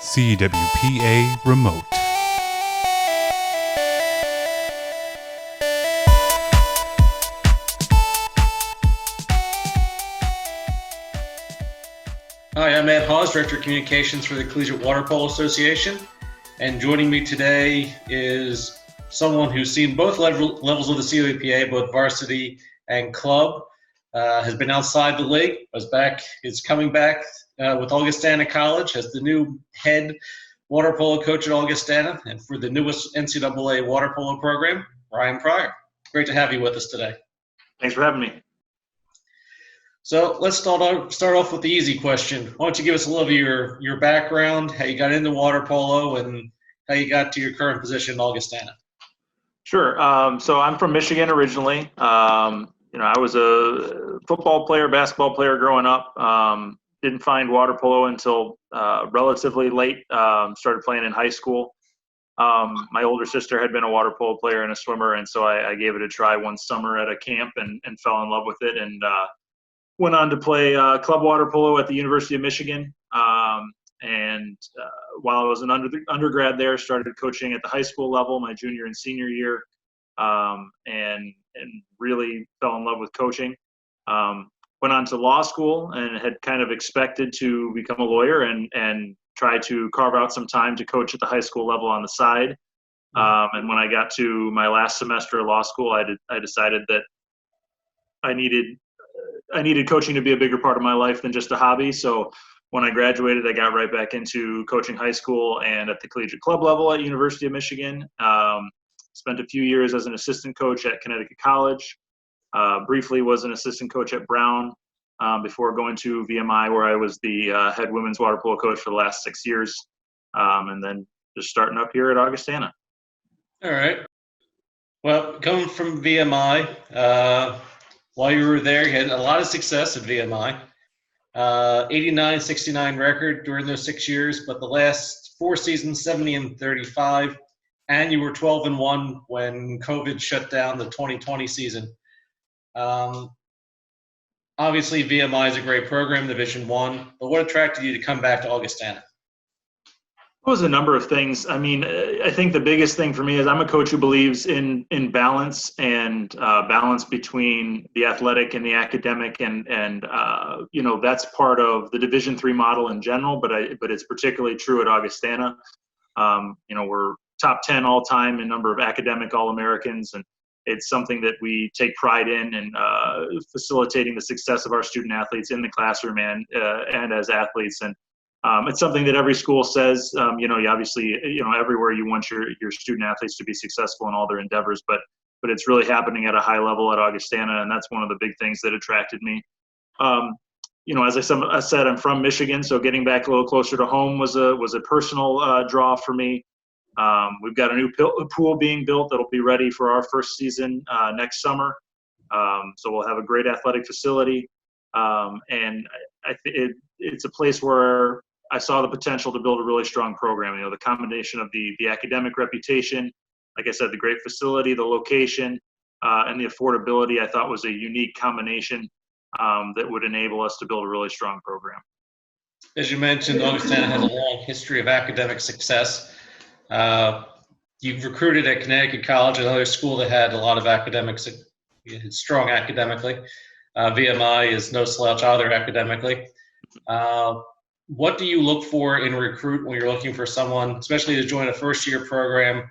CWPA Remote. Hi, I'm Ed Hawes, Director of Communications for the Collegiate Water Polo Association, and joining me today is someone who's seen both levels of the CWPA, both varsity and club, has been outside the league, is coming back with Augustana College as the new head water polo coach at Augustana, and for the newest NCAA water polo program, Pryor. Great to have you with us today. Thanks for having me. So let's start off with the easy question. Why don't you give us a little of your background, how you got into water polo, and how you got to your current position in Augustana? Sure. So I'm from Michigan originally. I was a football player, basketball player growing up. Didn't find water polo until relatively late. Started playing in high school. My older sister had been a water polo player and a swimmer, and so I gave it a try one summer at a camp and fell in love with it, and went on to play club water polo at the University of Michigan. While I was an undergrad there, started coaching at the high school level my junior and senior year, and really fell in love with coaching. Went on to law school and had kind of expected to become a lawyer and try to carve out some time to coach at the high school level on the side. And when I got to my last semester of law school, I decided that I needed coaching to be a bigger part of my life than just a hobby. So when I graduated, I got right back into coaching high school and at the collegiate club level at University of Michigan. Spent a few years as an assistant coach at Connecticut College. Briefly was an assistant coach at Brown before going to VMI, where I was the head women's water polo coach for the last 6 years. And then just starting up here at Augustana. All right. Well, coming from VMI, while you were there, you had a lot of success at VMI. 89-69 record during those 6 years, but the last 4 seasons, 70-35, and you were 12-1 when COVID shut down the 2020 season. Obviously, VMI is a great program, Division I, but what attracted you to come back to Augustana? It was a number of things. I mean, I think the biggest thing for me is I'm a coach who believes in balance and balance between the athletic and the academic, and that's part of the Division III model in general, but it's particularly true at Augustana. We're top 10 all time in number of academic All-Americans, and it's something that we take pride in, and facilitating the success of our student athletes in the classroom and as athletes. And it's something that every school says. You obviously, everywhere you want your student athletes to be successful in all their endeavors, but it's really happening at a high level at Augustana, and that's one of the big things that attracted me. As I said, I'm from Michigan, so getting back a little closer to home was a personal draw for me. We've got a new pool being built that'll be ready for our first season next summer. So we'll have a great athletic facility, and it's a place where I saw the potential to build a really strong program. The combination of the academic reputation, like I said, the great facility, the location, and the affordability, I thought was a unique combination that would enable us to build a really strong program. As you mentioned, Augustana has a long history of academic success. You've recruited at Connecticut College, another school that had a lot of academics, strong academically. VMI is no slouch either academically. What do you look for in a recruit when you're looking for someone, especially to join a first-year program?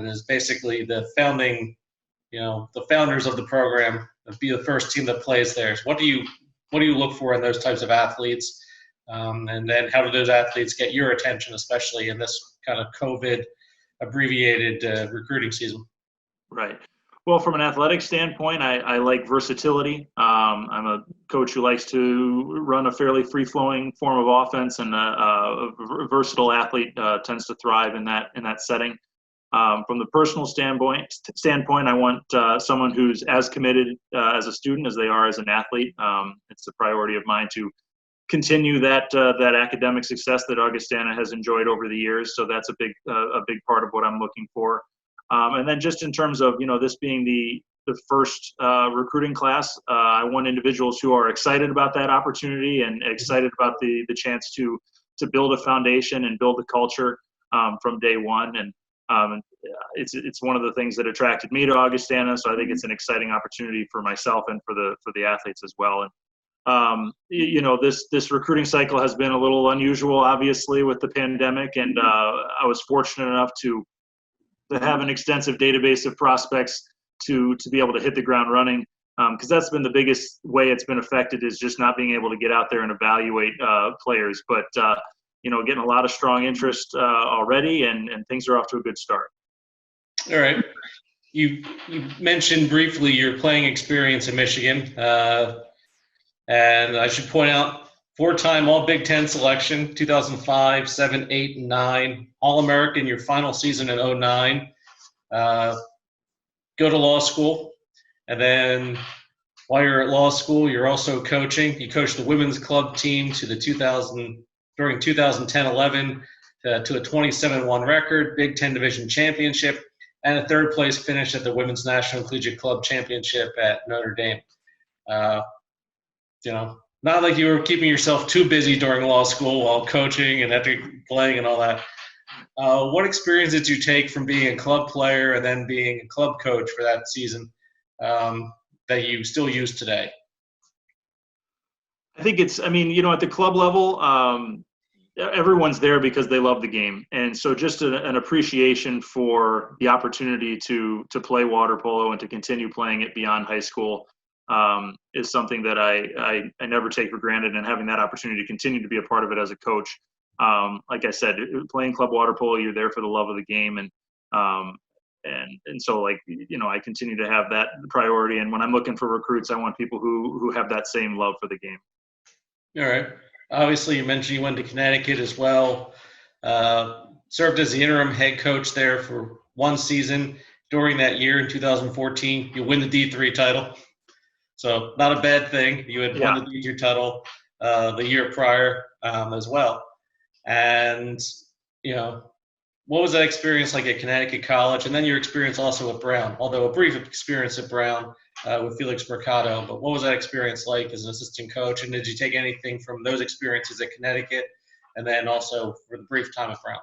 Is basically the founders of the program, be the first team that plays there. So what do you look for in those types of athletes? And then how do those athletes get your attention, especially in this kind of COVID abbreviated recruiting season? Right. Well, from an athletic standpoint, I like versatility. I'm a coach who likes to run a fairly free-flowing form of offense, and a versatile athlete tends to thrive in that setting. From the personal standpoint, I want someone who's as committed as a student as they are as an athlete. It's a priority of mine to continue that academic success that Augustana has enjoyed over the years. So that's a big part of what I'm looking for. And then just in terms of, this being the first recruiting class, I want individuals who are excited about that opportunity and excited about the chance to to build a foundation and build a culture from day one. And it's one of the things that attracted me to Augustana. So I think it's an exciting opportunity for myself and for the athletes as well. And this recruiting cycle has been a little unusual, obviously, with the pandemic. And I was fortunate enough to have an extensive database of prospects to be able to hit the ground running. Because that's been the biggest way it's been affected, is just not being able to get out there and evaluate players. But getting a lot of strong interest already, and things are off to a good start. All right. You mentioned briefly your playing experience in Michigan, and I should point out 4-time All Big Ten selection, 2005, 7, 8, and 9, All-American your final season in 2009. Go to law school, and then while you're at law school, you're also coaching. You coached the women's club team to during 2010-11 to a 27-1 record, Big Ten Division Championship, and a 3rd place finish at the Women's National Collegiate Club Championship at Notre Dame. Not like you were keeping yourself too busy during law school while coaching and after playing and all that. What experience did you take from being a club player and then being a club coach for that season that you still use today? I think at the club level, everyone's there because they love the game. And so just an appreciation for the opportunity to play water polo and to continue playing it beyond high school is something that I never take for granted. And having that opportunity to continue to be a part of it as a coach, like I said, playing club water polo, you're there for the love of the game. And so I continue to have that priority. And when I'm looking for recruits, I want people who have that same love for the game. All right. Obviously, you mentioned you went to Connecticut as well. Served as the interim head coach there for 1 season. During that year in 2014, you win the D3 title. So not a bad thing. You had won the D3 title the year prior as well. And, what was that experience like at Connecticut College? And then your experience also at Brown, although a brief experience at Brown with Felix Mercado. But what was that experience like as an assistant coach? And did you take anything from those experiences at Connecticut and then also for the brief time at Brown?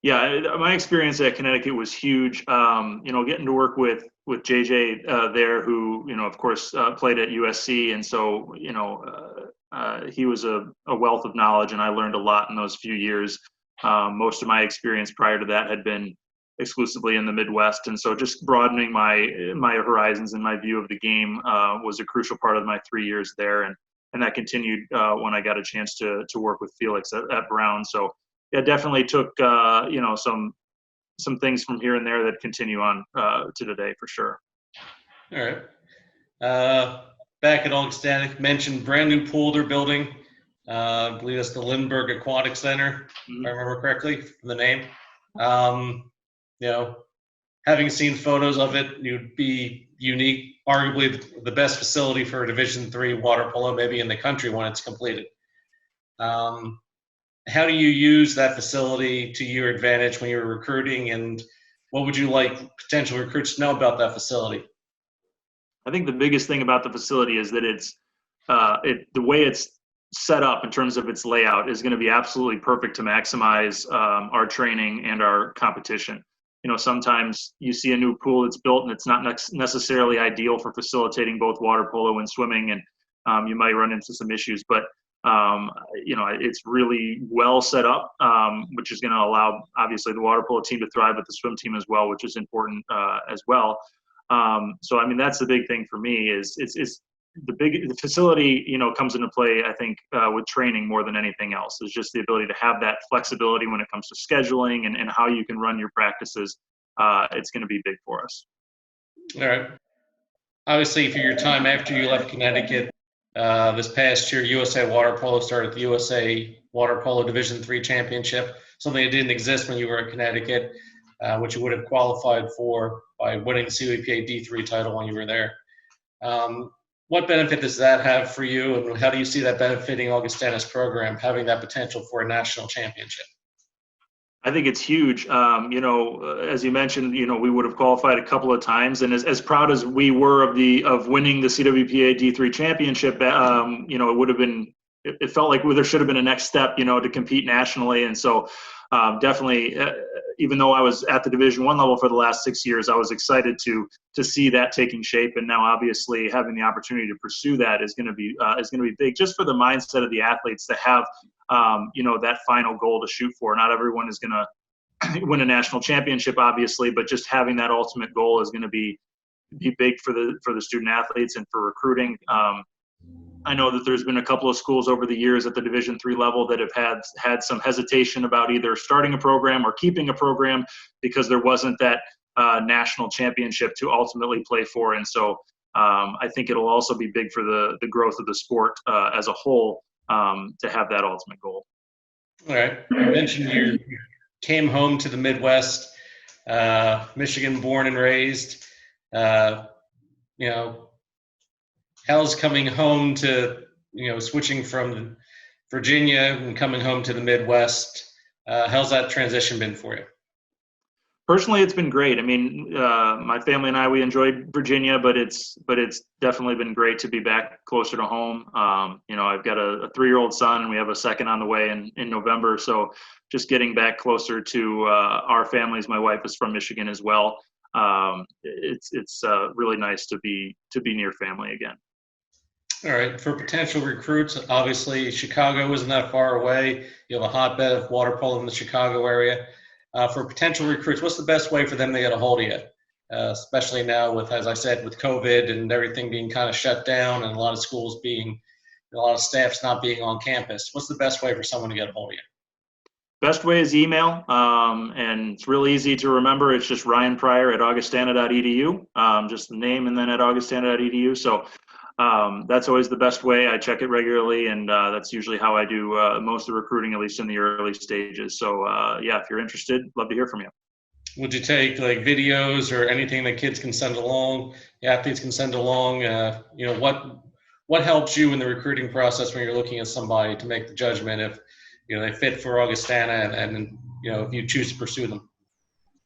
Yeah, my experience at Connecticut was huge. Getting to work with JJ there, who, of course, played at USC. And so, he was a wealth of knowledge, and I learned a lot in those few years. Most of my experience prior to that had been exclusively in the Midwest. And so just broadening my horizons and my view of the game was a crucial part of my 3 years there. And that continued when I got a chance to work with Felix at Brown. So yeah, definitely took, some things from here and there that continue on to today for sure. All right. Back at Augustana, mentioned brand new pool they're building. I believe that's the Lindbergh Aquatic Center, if I remember correctly from the name. Having seen photos of it, you'd be unique, arguably the best facility for a Division III water polo maybe in the country when it's completed. How do you use that facility to your advantage when you're recruiting, and what would you like potential recruits to know about that facility? I think the biggest thing about the facility is that the way it's set up in terms of its layout is going to be absolutely perfect to maximize our training and our competition. Sometimes you see a new pool that's built and it's not necessarily ideal for facilitating both water polo and swimming, and you might run into some issues. But it's really well set up, which is going to allow obviously the water polo team to thrive, but the swim team as well, which is important as well. So that's the big thing for me is the facility, comes into play, I think, with training more than anything else. Is just the ability to have that flexibility when it comes to scheduling and how you can run your practices. It's going to be big for us. All right. Obviously, for your time after you left Connecticut, this past year, USA Water Polo started the USA Water Polo Division III Championship, something that didn't exist when you were at Connecticut, which you would have qualified for by winning the CWPA D3 title when you were there. What benefit does that have for you, and how do you see that benefiting Augustana's program, having that potential for a national championship? I think it's huge. As you mentioned, we would have qualified a couple of times, and as proud as we were of winning the CWPA D3 championship, it would have been it felt like there should have been a next step, to compete nationally. And so definitely, even though I was at the Division I level for the last 6 years, I was excited to see that taking shape. And now, obviously, having the opportunity to pursue that is going to be big, just for the mindset of the athletes to have, that final goal to shoot for. Not everyone is going to win a national championship, obviously, but just having that ultimate goal is going to be big for the student athletes and for recruiting. I know that there's been a couple of schools over the years at the Division III level that have had some hesitation about either starting a program or keeping a program because there wasn't that national championship to ultimately play for. And so I think it'll also be big for the growth of the sport as a whole to have that ultimate goal. All right. You mentioned you came home to the Midwest, Michigan born and raised. How's coming home to, switching from Virginia and coming home to the Midwest? How's that transition been for you? Personally, it's been great. I mean, my family and I, we enjoyed Virginia, but it's definitely been great to be back closer to home. I've got a 3-year-old son, and we have a second on the way in November. So just getting back closer to our families. My wife is from Michigan as well. It's really nice to be near family again. All right. For potential recruits, obviously Chicago isn't that far away. You have a hotbed of water polo in the Chicago area. For potential recruits, what's the best way for them to get a hold of you? Especially now with, as I said, with COVID and everything being kind of shut down and a lot of staffs not being on campus. What's the best way for someone to get a hold of you? Best way is email, and it's real easy to remember. It's just Ryan Pryor at augustana.edu, just the name and then at augustana.edu. So that's always the best way. I check it regularly, and that's usually how I do most of the recruiting, at least in the early stages. So if you're interested, love to hear from you. Would you take like videos or anything that kids can send along, athletes can send along? What helps you in the recruiting process when you're looking at somebody to make the judgment if they fit for Augustana and if you choose to pursue them?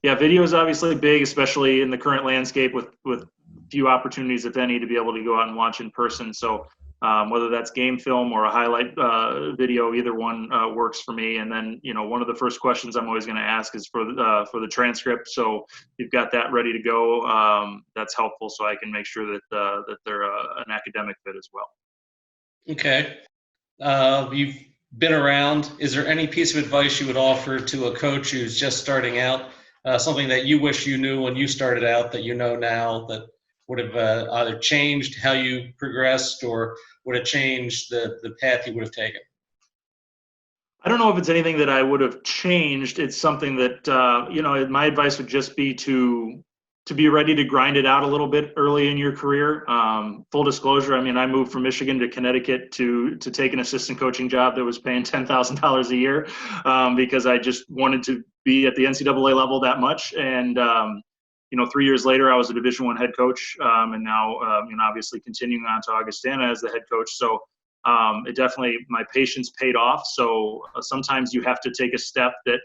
Yeah, video is obviously big, especially in the current landscape with few opportunities, if any, to be able to go out and watch in person. So whether that's game film or a highlight video, either one works for me. And then, one of the first questions I'm always going to ask is for the transcript. So you've got that ready to go. That's helpful, so I can make sure that they're an academic fit as well. Okay. You've been around. Is there any piece of advice you would offer to a coach who's just starting out? Something that you wish you knew when you started out that you know now that would have either changed how you progressed or would have changed the path you would have taken? I don't know if it's anything that I would have changed. It's something that, my advice would just be to be ready to grind it out a little bit early in your career. Full disclosure, I moved from Michigan to Connecticut to take an assistant coaching job that was paying $10,000 a year because I just wanted to be at the NCAA level that much. And 3 years later, I was a Division I head coach, and now, obviously continuing on to Augustana as the head coach. So it definitely, my patience paid off. So sometimes you have to take a step that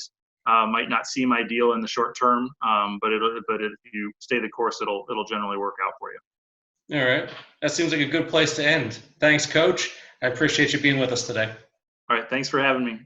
might not seem ideal in the short term, but if you stay the course, it'll generally work out for you. All right. That seems like a good place to end. Thanks, Coach. I appreciate you being with us today. All right. Thanks for having me.